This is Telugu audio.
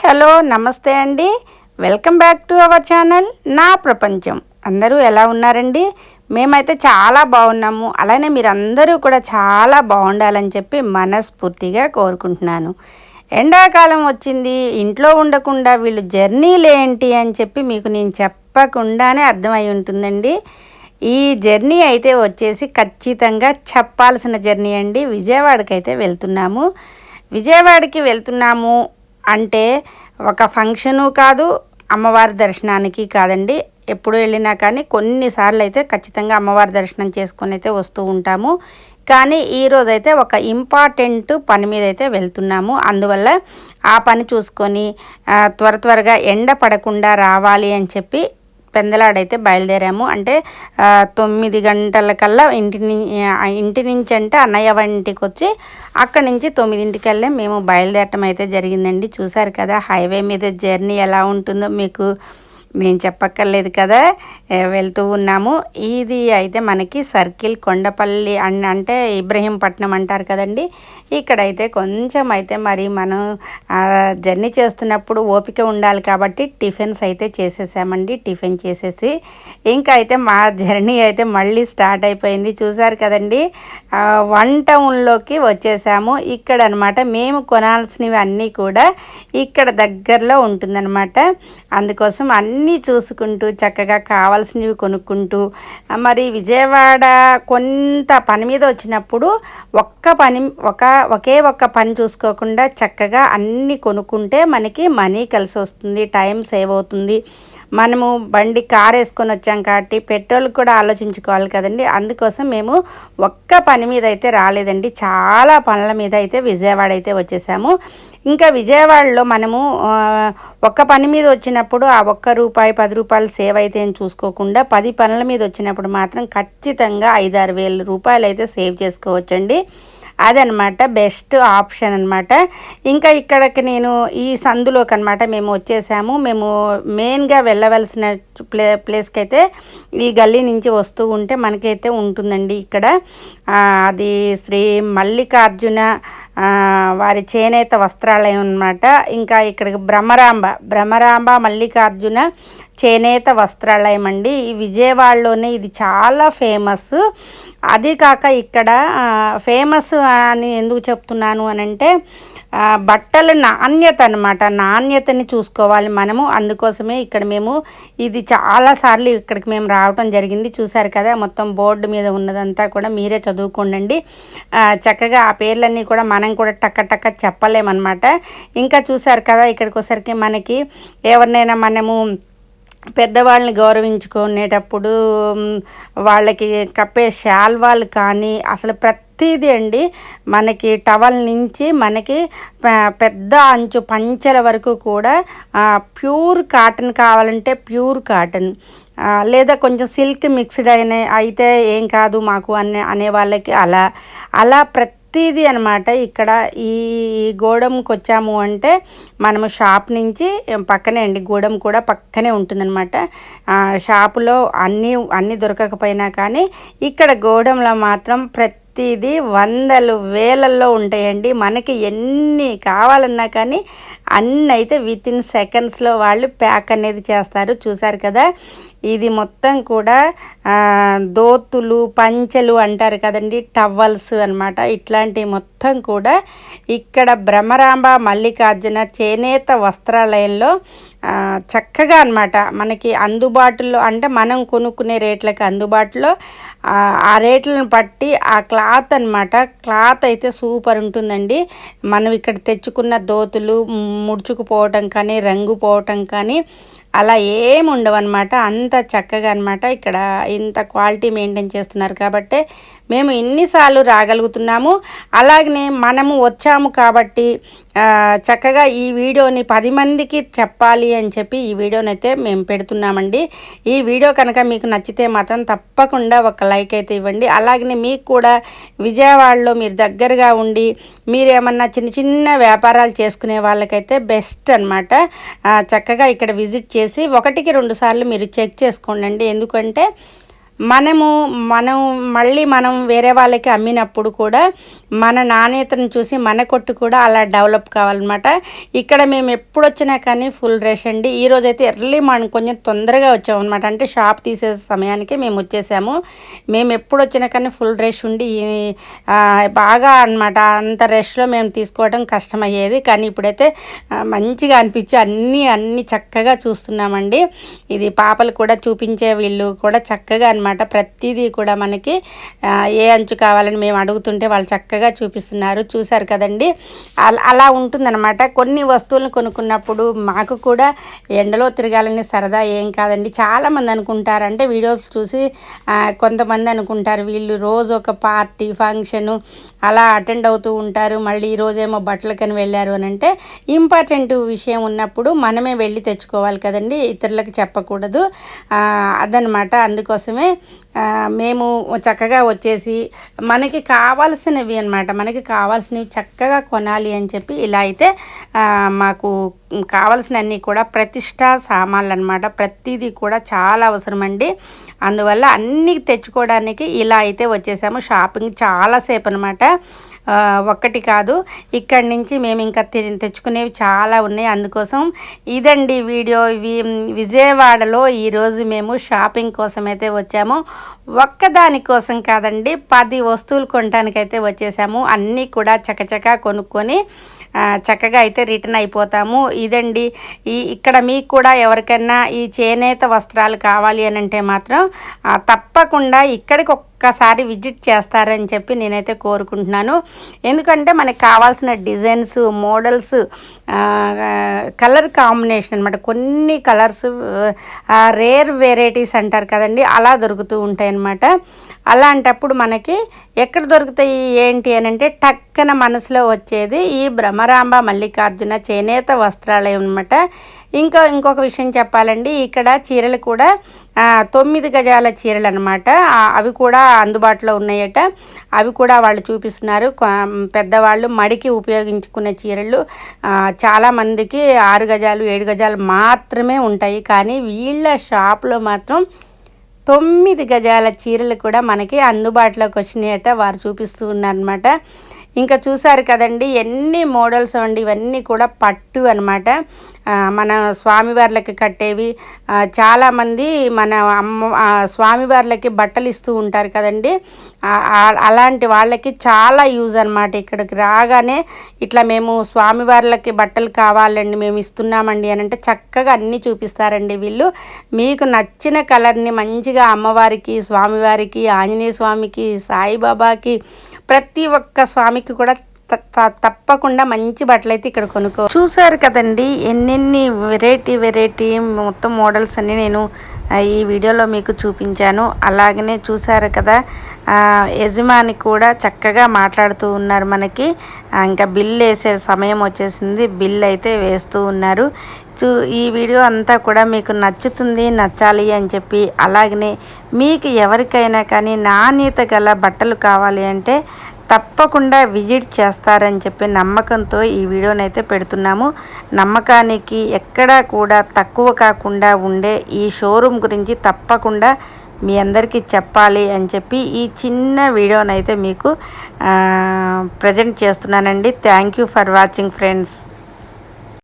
హలో నమస్తే అండి. Welcome back to our channel నా ప్రపంచం. అందరూ ఎలా ఉన్నారండి? మేమైతే చాలా బాగున్నాము. అలానే మీరందరూ కూడా చాలా బాగుండాలని చెప్పి మనస్ఫూర్తిగా కోరుకుంటున్నాను. ఎండాకాలం వచ్చింది, ఇంట్లో ఉండకుండా వీళ్ళు జర్నీలు ఏంటి అని చెప్పి మీకు నేను చెప్పకుండానే అర్థమై ఉంటుందండి. ఈ జర్నీ అయితే వచ్చేసి ఖచ్చితంగా చెప్పాల్సిన జర్నీ అండి. విజయవాడకైతే వెళ్తున్నాము. విజయవాడకి వెళ్తున్నాము అంటే ఒక ఫంక్షను కాదు, అమ్మవారి దర్శనానికి కాదండి. ఎప్పుడు వెళ్ళినా కానీ కొన్నిసార్లు అయితే ఖచ్చితంగా అమ్మవారి దర్శనం చేసుకొని అయితే వస్తూ ఉంటాము. కానీ ఈరోజైతే ఒక ఇంపార్టెంట్ పని మీద అయితే వెళ్తున్నాము. అందువల్ల ఆ పని చూసుకొని త్వరగా ఎండ పడకుండా రావాలి అని చెప్పి పెందలాడైతే బయలుదేరాము. అంటే 9 గంటలకల్లా ఇంటి నుంచి అంటే అన్నయ్య ఇంటికి వచ్చి అక్కడి నుంచి 9ంటికల్లా మేము బయలుదేరటం అయితే జరిగిందండి. చూసారు కదా హైవే మీద జర్నీ ఎలా ఉంటుందో మీకు నేను చెప్పక్కర్లేదు కదా. వెళ్తూ ఉన్నాము. ఇది అయితే మనకి సర్కిల్ కొండపల్లి అంటే ఇబ్రహీంపట్నం అంటారు కదండి. ఇక్కడైతే కొంచెం అయితే మరి మనం జర్నీ చేస్తున్నప్పుడు ఓపిక ఉండాలి కాబట్టి టిఫిన్స్ అయితే చేసేసామండి. టిఫిన్ చేసేసి ఇంకా అయితే మా జర్నీ అయితే మళ్ళీ స్టార్ట్ అయిపోయింది. చూసారు కదండి, 1 టౌన్లోకి వచ్చేసాము. ఇక్కడ అనమాట మేము కొనాల్సినవి అన్నీ కూడా ఇక్కడ దగ్గరలో ఉంటుందన్నమాట. అందుకోసం అన్నీ చూసుకుంటూ చక్కగా కావాల్సినవి కొనుక్కుంటూ మరి విజయవాడ కొంత పని మీద వచ్చినప్పుడు ఒకే ఒక్క పని చూసుకోకుండా చక్కగా అన్నీ కొనుక్కుంటే మనకి మనీ కలిసి వస్తుంది, టైం సేవ్ అవుతుంది. మనము కార్ వేసుకొని వచ్చాం కాబట్టి పెట్రోల్ కూడా ఆలోచించుకోవాలి కదండి. అందుకోసం మేము ఒక్క పని మీద అయితే రాలేదండి, చాలా పనుల మీద అయితే విజయవాడ అయితే వచ్చేసాము. ఇంకా విజయవాడలో మనము ఒక్క పని మీద వచ్చినప్పుడు ఆ ₹1 ₹10 సేవ్ అయితే అని చూసుకోకుండా 10 పనుల మీద వచ్చినప్పుడు మాత్రం ఖచ్చితంగా 5-6 వేల రూపాయలు అయితే సేవ్ చేసుకోవచ్చండి. అదనమాట బెస్ట్ ఆప్షన్ అనమాట. ఇంకా ఇక్కడికి నేను ఈ సందులోకి అనమాట మేము వచ్చేసాము. మేము మెయిన్గా వెళ్ళవలసిన ప్లేస్కి అయితే ఈ గల్లీ నుంచి వస్తూ ఉంటే మనకైతే ఉంటుందండి ఇక్కడ. అది శ్రీ మల్లికార్జున వారి చేనేత వస్త్రాలయం అనమాట. ఇంకా ఇక్కడికి భ్రమరాంబ మల్లికార్జున చేనేత వస్త్రాలయం అండి. ఈ విజయవాడలోనే ఇది చాలా ఫేమస్. అది కాక ఇక్కడ ఫేమస్ అని ఎందుకు చెప్తున్నాను అని అంటే బట్టల నాణ్యత అనమాట, నాణ్యతని చూసుకోవాలి మనము. అందుకోసమే ఇక్కడ మేము ఇది చాలాసార్లు ఇక్కడికి మేము రావటం జరిగింది. చూసారు కదా, మొత్తం బోర్డు మీద ఉన్నదంతా కూడా మీరే చదువుకోండి. చక్కగా ఆ పేర్లన్నీ కూడా మనం కూడా టక్క చెప్పలేమన్నమాట. ఇంకా చూసారు కదా, ఇక్కడికి వచ్చరికి మనకి ఎవరినైనా మనము పెద్దవాళ్ళని గౌరవించుకునేటప్పుడు వాళ్ళకి కప్పే శాల్వాలు కానీ అసలు ప్రతిదీ అండి, మనకి టవల్ నుంచి మనకి పెద్ద అంచు పంచెల వరకు కూడా ప్యూర్ కాటన్ కావాలంటే ప్యూర్ కాటన్, లేదా కొంచెం సిల్క్ మిక్స్డ్ అయితే ఏం కాదు మాకు అనే వాళ్ళకి అలా ప్రతిదీ అనమాట. ఇక్కడ ఈ గోడంకి వచ్చాము అంటే మనము షాప్ నుంచి పక్కనే అండి, గూడెం కూడా పక్కనే ఉంటుందన్నమాట. షాపులో అన్నీ దొరకకపోయినా కానీ ఇక్కడ గూడెంలో మాత్రం ప్రతిదీ వందలు వేలల్లో ఉంటాయండి. మనకి ఎన్ని కావాలన్నా కానీ అన్నీ అయితే వితిన్ సెకండ్స్లో వాళ్ళు ప్యాక్ అనేది చేస్తారు. చూసారు కదా, ఇది మొత్తం కూడా దోతులు పంచెలు అంటారు కదండి, టవల్స్ అనమాట. ఇట్లాంటివి మొత్తం కూడా ఇక్కడ భ్రమరాంబ మల్లికార్జున చేనేత వస్త్రాలయంలో చక్కగా అనమాట మనకి అందుబాటులో, అంటే మనం కొనుక్కునే రేట్లకి అందుబాటులో ఆ రేట్లను బట్టి ఆ క్లాత్ అనమాట, క్లాత్ అయితే సూపర్ ఉంటుందండి. మనం ఇక్కడ తెచ్చుకున్న దోతులు ముడుచుకుపోవటం కానీ రంగు పోవటం కానీ అలా ఏమి ఉండవు అనమాట. అంత చక్కగా అనమాట ఇక్కడ ఇంత క్వాలిటీ మెయింటైన్ చేస్తున్నారు కాబట్టి మేము ఇన్నిసార్లు రాగలుగుతున్నాము. అలాగనే మనము వచ్చాము కాబట్టి చక్కగా ఈ వీడియోని 10 మందికి చెప్పాలి అని చెప్పి ఈ వీడియోని అయితే మేము పెడుతున్నామండి. ఈ వీడియో కనుక మీకు నచ్చితే మాత్రం తప్పకుండా ఒక లైక్ అయితే ఇవ్వండి. అలాగనే మీకు కూడా విజయవాడలో మీరు దగ్గరగా ఉండి మీరేమన్నా చిన్న వ్యాపారాలు చేసుకునే వాళ్ళకైతే బెస్ట్ అనమాట. చక్కగా ఇక్కడ విజిట్ చేసి 1-2 సార్లు మీరు చెక్ చేసుకోండి. ఎందుకంటే మనం మళ్ళీ మనం వేరే వాళ్ళకి అమ్మినప్పుడు కూడా మన నాణ్యతను చూసి మన కొట్టు కూడా అలా డెవలప్ కావాలన్నమాట. ఇక్కడ మేము ఎప్పుడు వచ్చినా కానీ ఫుల్ రష్ అండి. ఈరోజైతే ఎర్లీ మార్నింగ్ కొంచెం తొందరగా వచ్చామన్నమాట. అంటే షాప్ తీసే సమయానికి మేము వచ్చేసాము. మేము ఎప్పుడు వచ్చినా కానీ ఫుల్ రష్ ఉండి బాగా అనమాట. అంత రష్లో మేము తీసుకోవడం కష్టమయ్యేది. కానీ ఇప్పుడైతే మంచిగా అనిపించి అన్నీ చక్కగా చూస్తున్నామండి. ఇది పాపలు కూడా చూపించే వీళ్ళు కూడా చక్కగా అనమాట. ప్రతిదీ కూడా మనకి ఏ అంచు కావాలని మేము అడుగుతుంటే వాళ్ళు చక్కగా చూపిస్తున్నారు. చూశారు కదండి, అలా ఉంటుందన్నమాట. కొన్ని వస్తువులను కొనుక్కున్నప్పుడు మాకు కూడా ఎండలో తిరగాలని సరదా ఏం కాదండి. చాలామంది అనుకుంటారు, అంటే వీడియోస్ చూసి కొంతమంది అనుకుంటారు వీళ్ళు రోజు ఒక పార్టీ ఫంక్షను అలా అటెండ్ అవుతూ ఉంటారు, మళ్ళీ ఈరోజేమో బట్టలకని వెళ్ళారు అని. అంటే ఇంపార్టెంట్ విషయం ఉన్నప్పుడు మనమే వెళ్ళి తెచ్చుకోవాలి కదండి, ఇతరులకు చెప్పకూడదు. అదనమాట. అందుకోసమే మేము చక్కగా వచ్చేసి మనకి కావాల్సినవి అనమాట, మనకి కావాల్సినవి చక్కగా కొనాలి అని చెప్పి ఇలా అయితే మాకు కావాల్సినవన్నీ కూడా ప్రతిష్ట సామాన్లు అనమాట. ప్రతిదీ కూడా చాలా అవసరమండి. అందువల్ల అన్నీ తెచ్చుకోవడానికి ఇలా అయితే వచ్చేసాము. షాపింగ్ చాలాసేపు అనమాట, ఒక్కటి కాదు. ఇక్కడి నుంచి మేము ఇంకా తెచ్చుకునేవి చాలా ఉన్నాయి. అందుకోసం ఇదండి వీడియో. విజయవాడలో ఈరోజు మేము షాపింగ్ కోసం అయితే వచ్చాము. ఒక్కదాని కోసం కాదండి, 10 వస్తువులు కొనడానికైతే వచ్చేసాము. అన్నీ కూడా చకచకా కొనుక్కొని చక్కగా అయితే రిటర్న్ అయిపోతాము. ఇదండి. ఇక్కడ మీకు కూడా ఎవరికైనా ఈ చేనేత వస్త్రాలు కావాలి అని అంటే మాత్రం తప్పకుండా ఇక్కడికి ఒక్కసారి విజిట్ చేస్తారని చెప్పి నేనైతే కోరుకుంటున్నాను. ఎందుకంటే మనకు కావాల్సిన డిజైన్స్, మోడల్స్, కలర్ కాంబినేషన్ అనమాట. కొన్ని కలర్స్ రేర్ వెరైటీస్ అంటారు కదండి, అలా దొరుకుతూ ఉంటాయి అన్నమాట. అలాంటప్పుడు మనకి ఎక్కడ దొరుకుతాయి ఏంటి అని అంటే టక్కన మనసులో వచ్చేది ఈ భ్రమరాంబ మల్లికార్జున చేనేత వస్త్రాలయం అనమాట. ఇంకొక విషయం చెప్పాలండి, ఇక్కడ చీరలు కూడా 9 గజాల చీరలు అనమాట. అవి కూడా అందుబాటులో ఉన్నాయట. అవి కూడా వాళ్ళు చూపిస్తున్నారు. పెద్దవాళ్ళు మడికి ఉపయోగించుకునే చీరలు చాలామందికి 6 గజాలు 7 గజాలు మాత్రమే ఉంటాయి. కానీ వీళ్ళ షాప్లో మాత్రం 9 గజాల చీరలు కూడా మనకి అందుబాటులోకి వచ్చినాయట. వారు చూపిస్తూ ఉన్నారనమాట. ఇంకా చూసారు కదండి ఎన్ని మోడల్స్ అండి. ఇవన్నీ కూడా పట్టు అనమాట. మన స్వామివార్లకి కట్టేవి. చాలామంది మన స్వామివార్లకి బట్టలు ఇస్తూ ఉంటారు కదండి, అలాంటి వాళ్ళకి చాలా యూజ్ అనమాట. ఇక్కడికి రాగానే ఇట్లా మేము స్వామివార్లకి బట్టలు కావాలండి, మేము ఇస్తున్నామండి అని అంటే చక్కగా అన్నీ చూపిస్తారండి వీళ్ళు. మీకు నచ్చిన కలర్ని మంచిగా అమ్మవారికి, స్వామివారికి, ఆంజనేయ స్వామికి, సాయిబాబాకి, ప్రతి ఒక్క స్వామికి కూడా తప్పకుండా మంచి బట్టలు అయితే ఇక్కడ కొనుక్కో. చూసారు కదండి ఎన్నెన్ని వెరైటీ మొత్తం మోడల్స్ అన్నీ నేను ఈ వీడియోలో మీకు చూపించాను. అలాగనే చూసారు కదా యజమాని కూడా చక్కగా మాట్లాడుతూ ఉన్నారు మనకి. ఇంకా బిల్ వేసే సమయం వచ్చేసింది, బిల్ అయితే వేస్తూ ఉన్నారు. ఈ వీడియో అంతా కూడా మీకు నచ్చాలి అని చెప్పి, అలాగనే మీకు ఎవరికైనా కానీ నాణ్యత గల బట్టలు కావాలి అంటే తప్పకుండా విజిట్ చేస్తారని చెప్పి నమ్మకంతో ఈ వీడియోనైతే పెడుతున్నాము. నమ్మకానికి ఎక్కడా కూడా తక్కువ కాకుండా ఉండే ఈ షోరూమ్ గురించి తప్పకుండా మీ అందరికీ చెప్పాలి అని చెప్పి ఈ చిన్న వీడియోనైతే మీకు ప్రజెంట్ చేస్తున్నానండి. Thank you for watching friends.